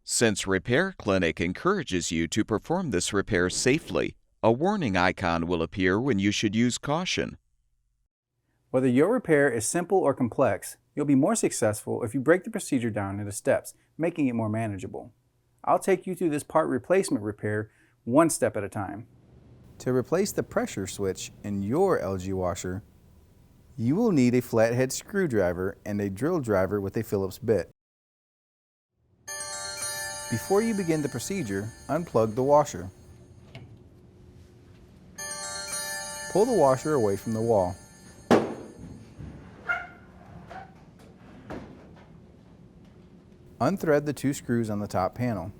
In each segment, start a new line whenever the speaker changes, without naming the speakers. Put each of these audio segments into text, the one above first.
Since Repair Clinic encourages you to perform this repair safely, a warning icon will appear when you should use caution.
Whether your repair is simple or complex, you'll be more successful if you break the procedure down into steps, making it more manageable. I'll take you through this part replacement repair one step at a time. To replace the pressure switch in your LG washer, you will need a flathead screwdriver and a drill driver with a Phillips bit. Before you begin the procedure, unplug the washer. Pull the washer away from the wall. Unthread the 2 screws on the top panel.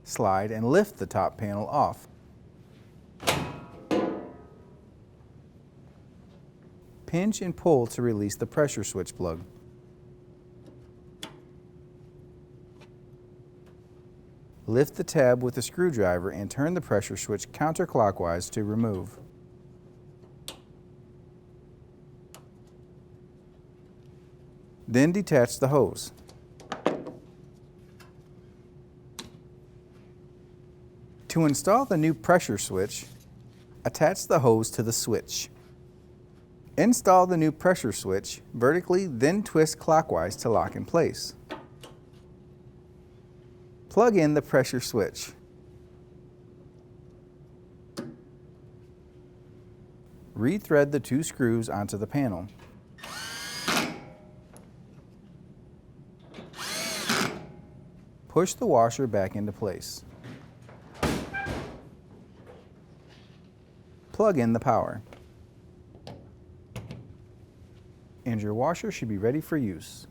Slide and lift the top panel off. Pinch and pull to release the pressure switch plug. Lift the tab with the screwdriver and turn the pressure switch counterclockwise to remove. Then detach the hose. To install the new pressure switch, attach the hose to the switch. Install the new pressure switch vertically, then twist clockwise to lock in place. Plug in the pressure switch. Rethread the 2 screws onto the panel. Push the washer back into place. Plug in the power. And your washer should be ready for use.